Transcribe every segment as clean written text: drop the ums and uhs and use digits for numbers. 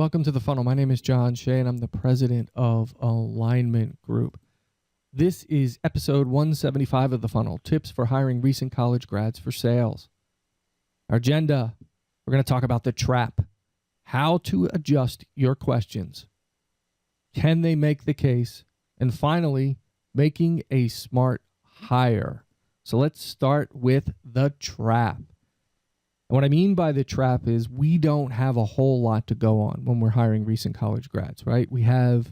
Welcome to The Funnel. My name is John Shea, and I'm the president of Alignment Group. This is episode 175 of The Funnel, tips for hiring recent college grads for sales. Our agenda, we're going to talk about the trap, how to adjust your questions, can they make the case, and finally, making a smart hire. So let's start with the trap. And what I mean by the trap is we don't have a whole lot to go on when we're hiring recent college grads, right? We have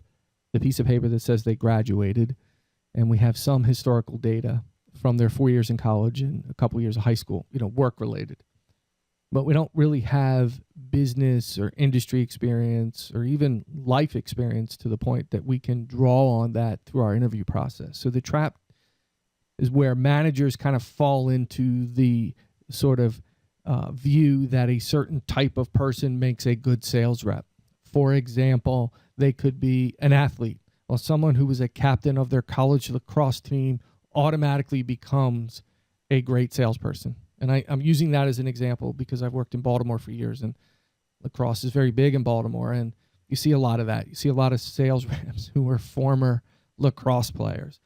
the piece of paper that says they graduated, and we have some historical data from their 4 years in college and a couple years of high school, work related. But we don't really have business or industry experience or even life experience to the point that we can draw on that through our interview process. So the trap is where managers kind of fall into the sort of view that a certain type of person makes a good sales rep. For example, they could be an athlete. Well, someone who was a captain of their college lacrosse team automatically becomes a great salesperson. And I'm using that as an example because I've worked in Baltimore for years, and lacrosse is very big in Baltimore, and you see a lot of that. You see a lot of sales reps who were former lacrosse players.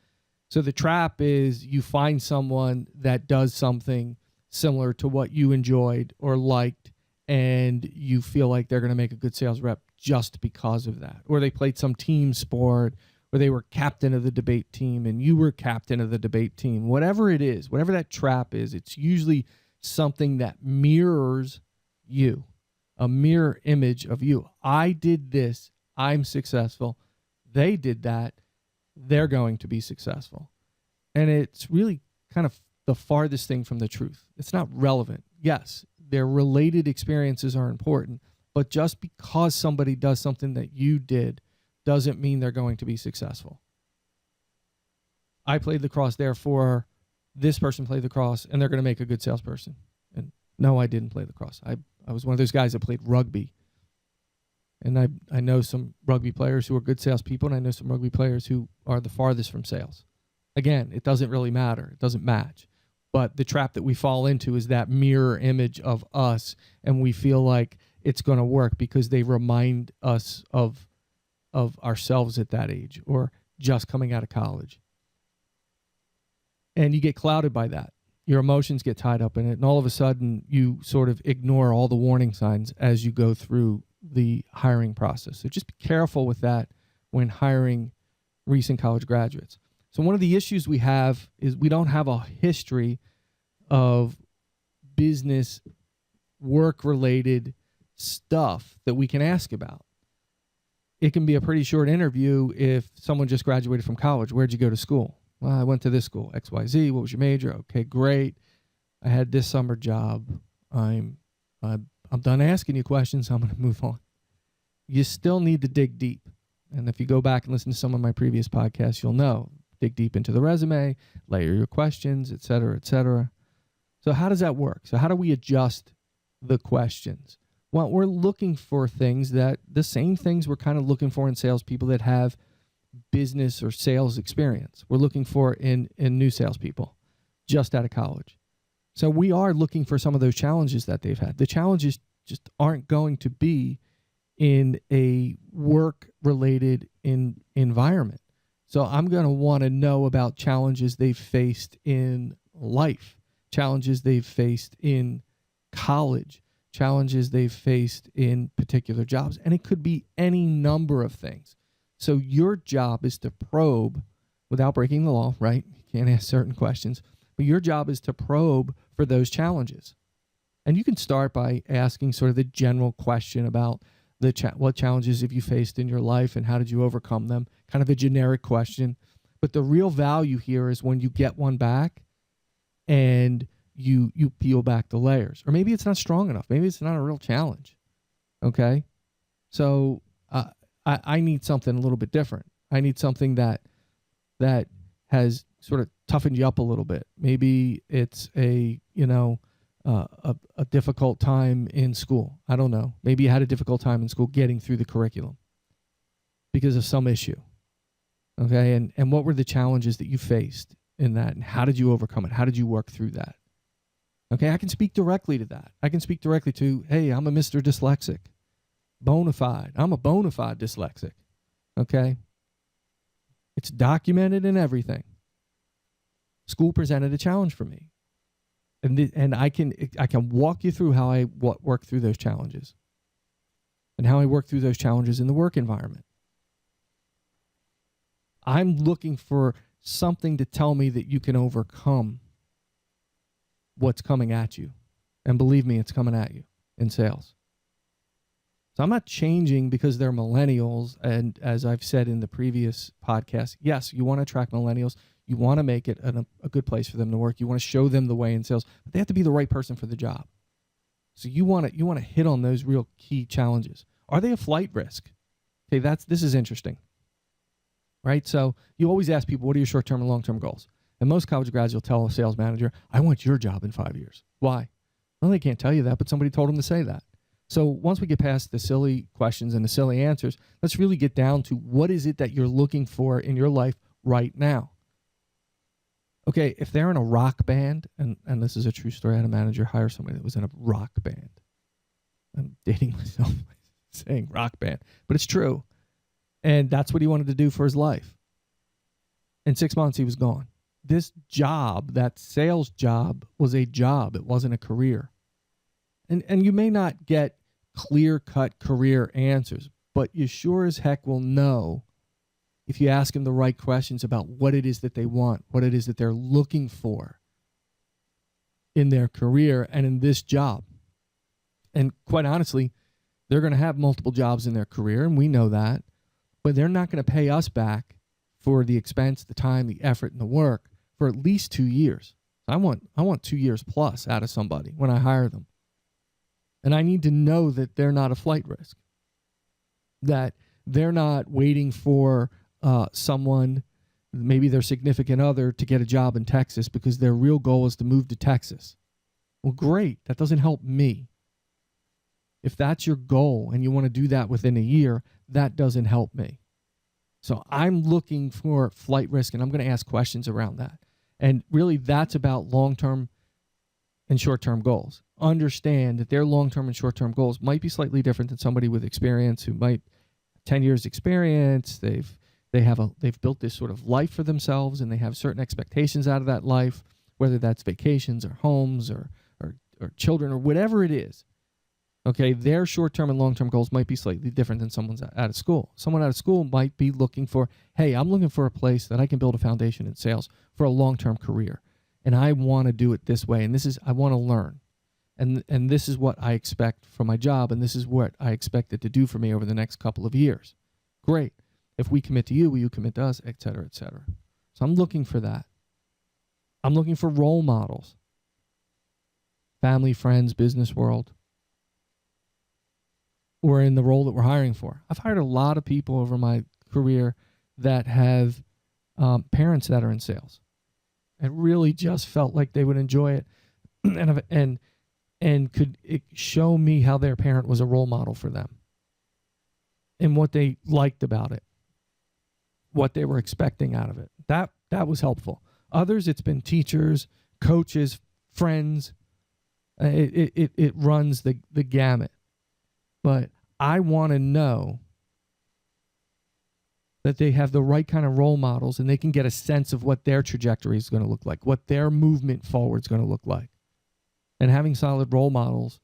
So the trap is you find someone that does something similar to what you enjoyed or liked, and you feel like they're going to make a good sales rep just because of that. Or they played some team sport, or they were captain of the debate team and you were captain of the debate team. Whatever it is, whatever that trap is, it's usually something that mirrors you, a mirror image of you. I did this, I'm successful. They did that, they're going to be successful. And it's really kind of the farthest thing from the truth. It's not relevant. Yes, their related experiences are important, but just because somebody does something that you did doesn't mean they're going to be successful. I played lacrosse, therefore this person played lacrosse and they're going to make a good salesperson. And no, I didn't play lacrosse. I was one of those guys that played rugby. And I know some rugby players who are good salespeople, and I know some rugby players who are the farthest from sales. Again, it doesn't really matter. It doesn't match. But the trap that we fall into is that mirror image of us, and we feel like it's going to work because they remind us of ourselves at that age or just coming out of college. And you get clouded by that. Your emotions get tied up in it, and all of a sudden you sort of ignore all the warning signs as you go through the hiring process. So just be careful with that when hiring recent college graduates. So one of the issues we have is we don't have a history of business work-related stuff that we can ask about. It can be a pretty short interview if someone just graduated from college. Where'd you go to school? Well, I went to this school, XYZ. What was your major? Okay, great. I had this summer job. I'm done asking you questions. I'm going to move on. You still need to dig deep. And if you go back and listen to some of my previous podcasts, you'll know. Dig deep into the resume, layer your questions, et cetera, et cetera. So how does that work? So how do we adjust the questions? Well, we're looking for things that the same things we're kind of looking for in salespeople that have business or sales experience. We're looking for in new salespeople just out of college. So we are looking for some of those challenges that they've had. The challenges just aren't going to be in a work-related environment. So I'm going to want to know about challenges they've faced in life, challenges they've faced in college, challenges they've faced in particular jobs. And it could be any number of things. So your job is to probe without breaking the law, right? You can't ask certain questions, but your job is to probe for those challenges. And you can start by asking sort of the general question about what challenges have you faced in your life and how did you overcome them? Kind of a generic question. But the real value here is when you get one back and you peel back the layers. Or maybe it's not strong enough. Maybe it's not a real challenge. Okay? So I need something a little bit different. I need something that has sort of toughened you up a little bit. Maybe it's a difficult time in school. I don't know. Maybe you had a difficult time in school getting through the curriculum because of some issue. Okay, and what were the challenges that you faced in that, and how did you overcome it? How did you work through that? Okay, I can speak directly to that. I can speak directly to, hey, I'm a Mr. Dyslexic. Bona fide. I'm a bona fide dyslexic. Okay? It's documented and everything. School presented a challenge for me. And I can walk you through how I work through those challenges. And how I work through those challenges in the work environment. I'm looking for something to tell me that you can overcome what's coming at you. And believe me, it's coming at you in sales. So I'm not changing because they're millennials. And as I've said in the previous podcast, yes, you want to attract millennials. You want to make it a good place for them to work. You want to show them the way in sales, but they have to be the right person for the job. So you want to hit on those real key challenges. Are they a flight risk? Okay, this is interesting, right? So you always ask people, what are your short-term and long-term goals? And most college grads, you'll tell a sales manager, I want your job in 5 years. Why? Well, they can't tell you that, but somebody told them to say that. So once we get past the silly questions and the silly answers, let's really get down to what is it that you're looking for in your life right now. Okay, if they're in a rock band, and this is a true story, I had a manager hire somebody that was in a rock band. I'm dating myself by saying rock band, but it's true. And that's what he wanted to do for his life. In 6 months, he was gone. This job, that sales job, was a job. It wasn't a career. And you may not get clear-cut career answers, but you sure as heck will know if you ask them the right questions about what it is that they want, what it is that they're looking for in their career and in this job. And quite honestly, they're going to have multiple jobs in their career, and we know that, but they're not going to pay us back for the expense, the time, the effort, and the work for at least 2 years. I want 2 years plus out of somebody when I hire them. And I need to know that they're not a flight risk, that they're not waiting for someone, maybe their significant other, to get a job in Texas because their real goal is to move to Texas. Well, great. That doesn't help me. If that's your goal and you want to do that within a year, that doesn't help me. So I'm looking for flight risk, and I'm going to ask questions around that. And really, that's about long-term and short-term goals. Understand that their long-term and short-term goals might be slightly different than somebody with experience who might 10 years experience. They've built this sort of life for themselves, and they have certain expectations out of that life, whether that's vacations or homes or children or whatever it is. Okay, their short-term and long-term goals might be slightly different than someone's out of school. Someone out of school might be looking for, hey, I'm looking for a place that I can build a foundation in sales for a long-term career. And I want to do it this way. And I want to learn. And this is what I expect from my job. And this is what I expect it to do for me over the next couple of years. Great. If we commit to you, will you commit to us, et cetera, et cetera. So I'm looking for that. I'm looking for role models. Family, friends, business world. Or in the role that we're hiring for. I've hired a lot of people over my career that have parents that are in sales. It really just felt like they would enjoy it and could show me how their parent was a role model for them and what they liked about it, what they were expecting out of it. That was helpful. Others, it's been teachers, coaches, friends. It runs the gamut. But I want to know that they have the right kind of role models and they can get a sense of what their trajectory is going to look like, what their movement forward is going to look like. And having solid role models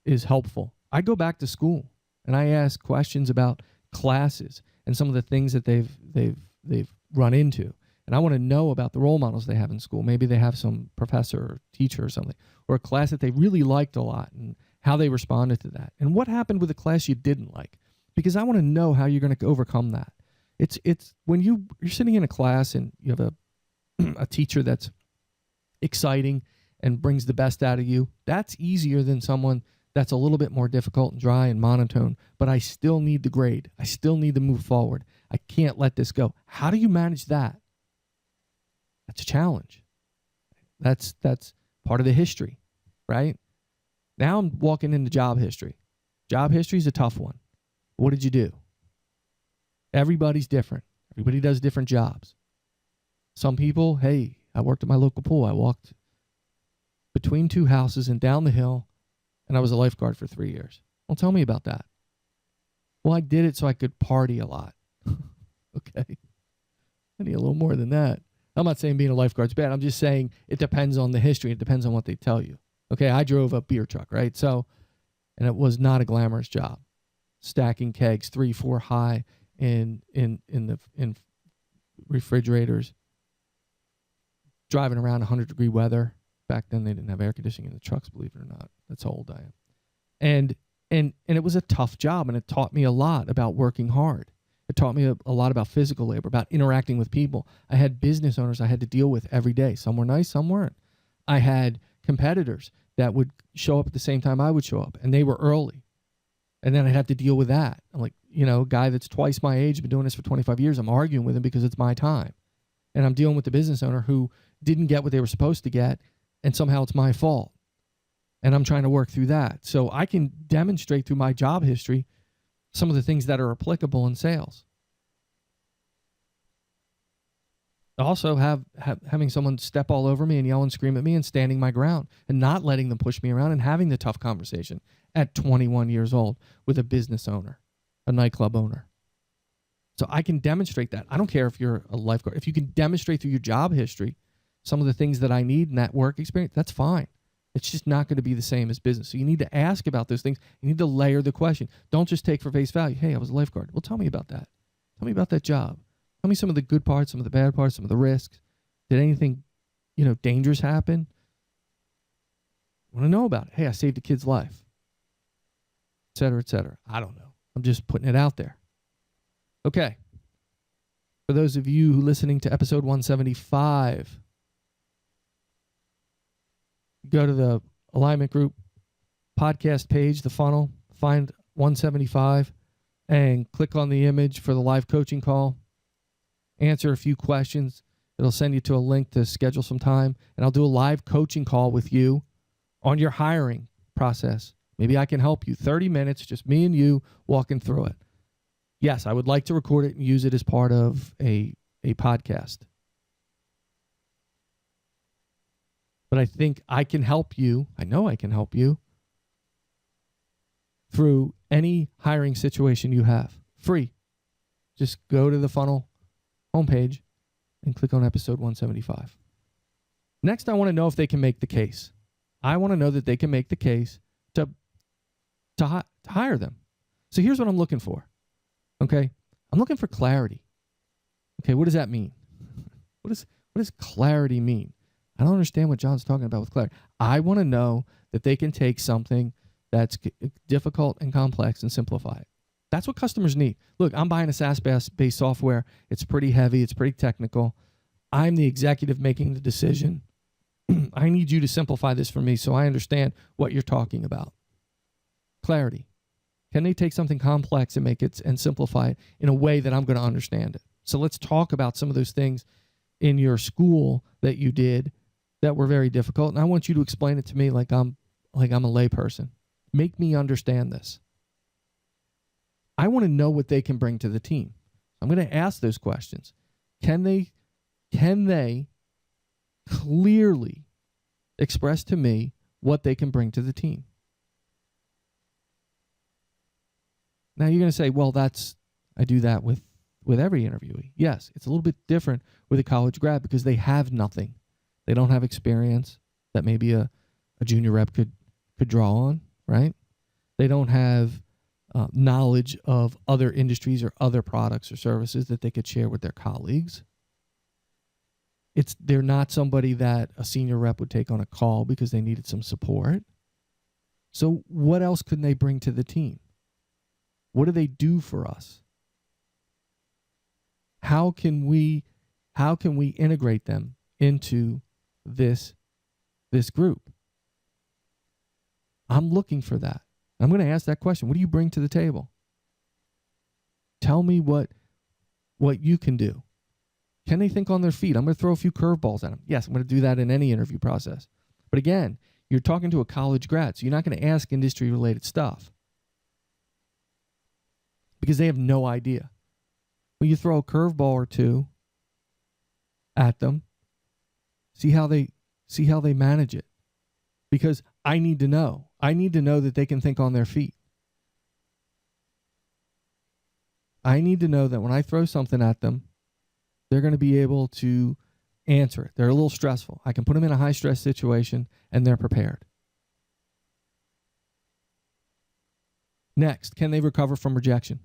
is helpful. I go back to school and I ask questions about classes and some of the things that they've run into. And I want to know about the role models they have in school. Maybe they have some professor or teacher or something, or a class that they really liked a lot and how they responded to that. And what happened with a class you didn't like? Because I want to know how you're going to overcome that. It's when you're sitting in a class and you have a teacher that's exciting and brings the best out of you, that's easier than someone that's a little bit more difficult and dry and monotone, but I still need the grade. I still need to move forward. I can't let this go. How do you manage that? That's a challenge. That's part of the history, right? Now I'm walking into job history. Job history is a tough one. What did you do? Everybody's different. Everybody does different jobs. Some people, hey, I worked at my local pool. I walked between two houses and down the hill, and I was a lifeguard for 3 years. Well, tell me about that. Well, I did it so I could party a lot. Okay. I need a little more than that. I'm not saying being a lifeguard's bad. I'm just saying it depends on the history. It depends on what they tell you. Okay, I drove a beer truck, right? So, and it was not a glamorous job. Stacking kegs 3-4 high in refrigerators. Driving around 100-degree weather. Back then they didn't have air conditioning in the trucks, believe it or not. That's how old I am. And it was a tough job, and it taught me a lot about working hard. It taught me a lot about physical labor, about interacting with people. I had business owners I had to deal with every day. Some were nice, some weren't. I had competitors that would show up at the same time I would show up, and they were early. And then I'd have to deal with that. I'm like, a guy that's twice my age, been doing this for 25 years. I'm arguing with him because it's my time. And I'm dealing with the business owner who didn't get what they were supposed to get, and somehow it's my fault. And I'm trying to work through that. So I can demonstrate through my job history some of the things that are applicable in sales. Also having someone step all over me and yell and scream at me and standing my ground and not letting them push me around and having the tough conversation at 21 years old with a business owner, a nightclub owner. So I can demonstrate that. I don't care if you're a lifeguard. If you can demonstrate through your job history some of the things that I need in that work experience, that's fine. It's just not going to be the same as business. So you need to ask about those things. You need to layer the question. Don't just take for face value. Hey, I was a lifeguard. Well, tell me about that. Tell me about that job. Tell me some of the good parts, some of the bad parts, some of the risks. Did anything, dangerous happen? I want to know about it. Hey, I saved a kid's life. Et cetera, et cetera. I don't know. I'm just putting it out there. Okay. For those of you who are listening to episode 175, go to the Alignment Group podcast page, the funnel, find 175, and click on the image for the live coaching call. Answer a few questions. It'll send you to a link to schedule some time, and I'll do a live coaching call with you on your hiring process. Maybe I can help you. 30 minutes, just me and you walking through it. Yes, I would like to record it and use it as part of a podcast. But I think I can help you. I know I can help you through any hiring situation you have. Free. Just go to the funnel homepage and click on episode 175. Next, I want to know if they can make the case. I want to know that they can make the case to hire them. So here's what I'm looking for. Okay? I'm looking for clarity. Okay, what does that mean? What does clarity mean? I don't understand what John's talking about with clarity. I want to know that they can take something that's difficult and complex and simplify it. That's what customers need. Look, I'm buying a SaaS-based software. It's pretty heavy. It's pretty technical. I'm the executive making the decision. I need you to simplify this for me so I understand what you're talking about. Clarity. Can they take something complex and make it and simplify it in a way that I'm going to understand it? So let's talk about some of those things in your school that you did that were very difficult, and I want you to explain it to me like I'm a layperson. Make me understand this. I want to know what they can bring to the team. I'm going to ask those questions. Can they clearly express to me what they can bring to the team? Now you're going to say, well, I do that with every interviewee. Yes, it's a little bit different with a college grad because they have nothing. They don't have experience that maybe a junior rep could draw on, right? They don't have knowledge of other industries or other products or services that they could share with their colleagues. They're not somebody that a senior rep would take on a call because they needed some support. So what else could they bring to the team? What do they do for us? How can we integrate them into this group? I'm looking for that. I'm going to ask that question. What do you bring to the table? Tell me what you can do. Can they think on their feet? I'm going to throw a few curveballs at them. Yes, I'm going to do that in any interview process. But again, you're talking to a college grad, so you're not going to ask industry-related stuff because they have no idea. When you throw a curveball or two at them, see how they manage it. Because I need to know. I need to know that they can think on their feet. I need to know that when I throw something at them, they're going to be able to answer it. They're a little stressful. I can put them in a high stress situation and they're prepared. Next, can they recover from rejection?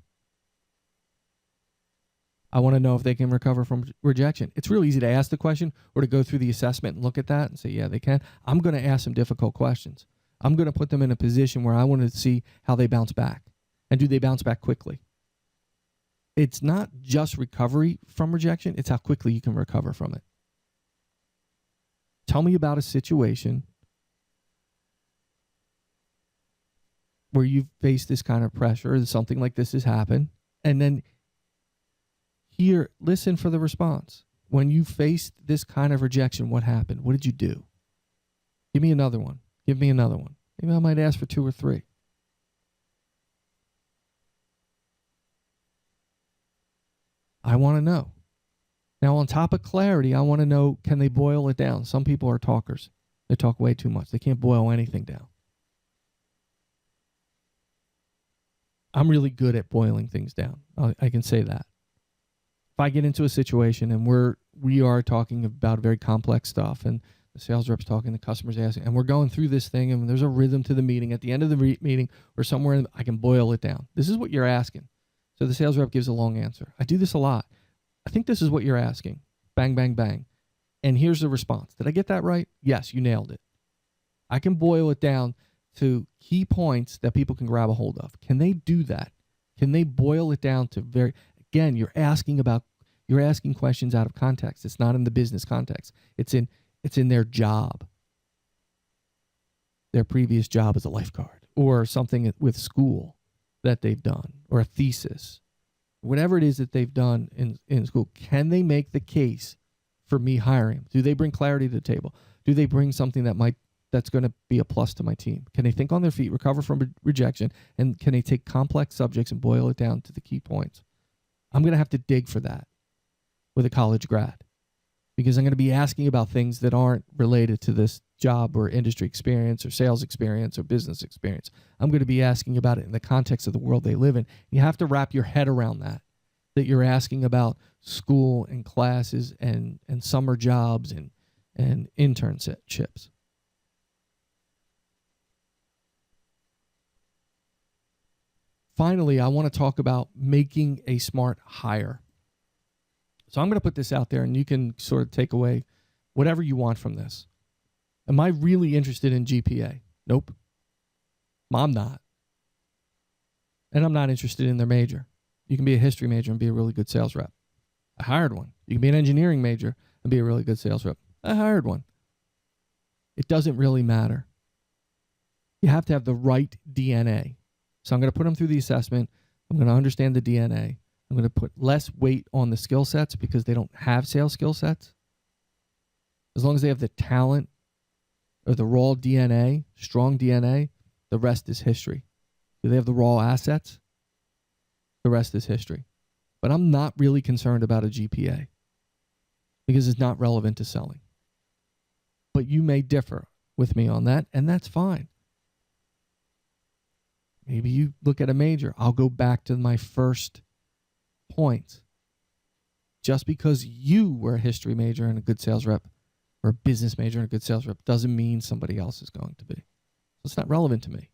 I want to know if they can recover from rejection. It's real easy to ask the question or to go through the assessment and look at that and say, yeah, they can. I'm going to ask some difficult questions. I'm going to put them in a position where I want to see how they bounce back. And do they bounce back quickly? It's not just recovery from rejection. It's how quickly you can recover from it. Tell me about a situation where you've faced this kind of pressure, or something like this has happened, and then listen for the response. When you faced this kind of rejection, what happened? What did you do? Give me another one. Give me another one. Maybe I might ask for 2 or 3. I want to know. Now, on top of clarity, I want to know, can they boil it down? Some people are talkers. They talk way too much. They can't boil anything down. I'm really good at boiling things down. I can say that. If I get into a situation and we are talking about very complex stuff, and the sales rep's talking, the customer's asking, and we're going through this thing, and there's a rhythm to the meeting. At the end of the meeting or somewhere, I can boil it down. This is what you're asking. So the sales rep gives a long answer. I do this a lot. I think this is what you're asking. Bang, bang, bang. And here's the response. Did I get that right? Yes, you nailed it. I can boil it down to key points that people can grab a hold of. Can they do that? Can they boil it down to again, you're asking questions out of context. It's not in the business context. It's in their job. Their previous job as a lifeguard, or something with school that they've done, or a thesis. Whatever it is that they've done in school, can they make the case for me hiring them? Do they bring clarity to the table? Do they bring something that's going to be a plus to my team? Can they think on their feet, recover from rejection, and can they take complex subjects and boil it down to the key points? I'm going to have to dig for that with a college grad, because I'm going to be asking about things that aren't related to this job or industry experience or sales experience or business experience. I'm going to be asking about it in the context of the world they live in. You have to wrap your head around that you're asking about school and classes and summer jobs and internships. Finally, I want to talk about making a smart hire. So I'm going to put this out there, and you can sort of take away whatever you want from this. Am I really interested in GPA? Nope. I'm not. And I'm not interested in their major. You can be a history major and be a really good sales rep. I hired one. You can be an engineering major and be a really good sales rep. I hired one. It doesn't really matter. You have to have the right DNA. So I'm going to put them through the assessment. I'm going to understand the DNA. I'm going to put less weight on the skill sets because they don't have sales skill sets. As long as they have the talent or the raw DNA, strong DNA, the rest is history. Do they have the raw assets? The rest is history. But I'm not really concerned about a GPA because it's not relevant to selling. But you may differ with me on that, and that's fine. Maybe you look at a major. I'll go back to my first point. Just because you were a history major and a good sales rep, or a business major and a good sales rep, doesn't mean somebody else is going to be. So it's not relevant to me.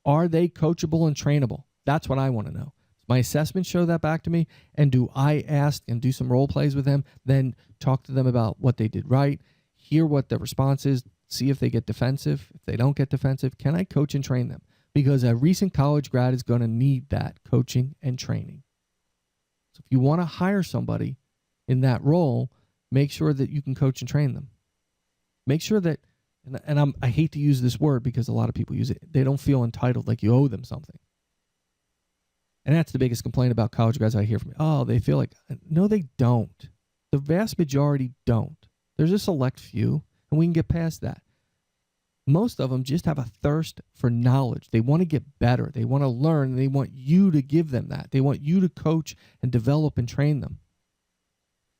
Are they coachable and trainable? That's what I want to know. Does my assessment show that back to me? And do I ask and do some role plays with them, then talk to them about what they did right, hear what the response is, see if they get defensive. If they don't get defensive, can I coach and train them? Because a recent college grad is going to need that coaching and training. So if you want to hire somebody in that role, make sure that you can coach and train them. Make sure that, and I hate to use this word because a lot of people use it, they don't feel entitled, like you owe them something. And that's the biggest complaint about college grads I hear from. Oh, they feel like, no, they don't. The vast majority don't. There's a select few, and we can get past that. Most of them just have a thirst for knowledge. They want to get better. They want to learn. And they want you to give them that. They want you to coach and develop and train them.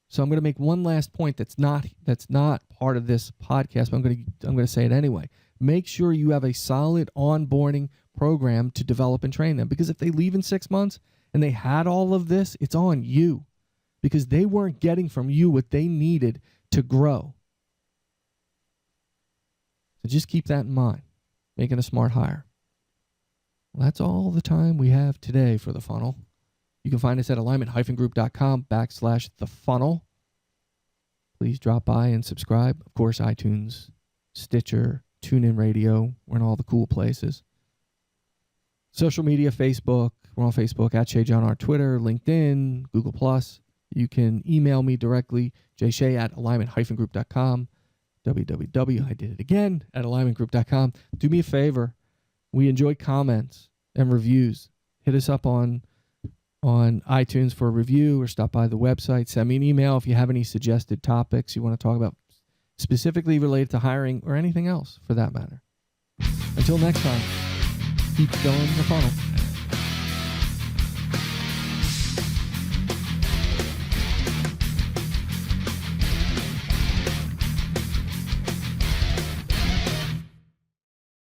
So I'm going to make one last point that's not part of this podcast, but I'm going to say it anyway. Make sure you have a solid onboarding program to develop and train them. Because if they leave in 6 months and they had all of this, it's on you because they weren't getting from you what they needed to grow. So just keep that in mind, making a smart hire. Well, that's all the time we have today for The Funnel. You can find us at alignment-group.com/thefunnel. Please drop by and subscribe. Of course, iTunes, Stitcher, TuneIn Radio. We're in all the cool places. Social media, Facebook. We're on Facebook at Shea John R. Twitter, LinkedIn, Google+. You can email me directly, jshea@alignment-group.com, www, I did it again, at alignmentgroup.com. Do me a favor. We enjoy comments and reviews. Hit us up on iTunes for a review or stop by the website. Send me an email if you have any suggested topics you want to talk about specifically related to hiring or anything else for that matter. Until next time, keep filling the funnel.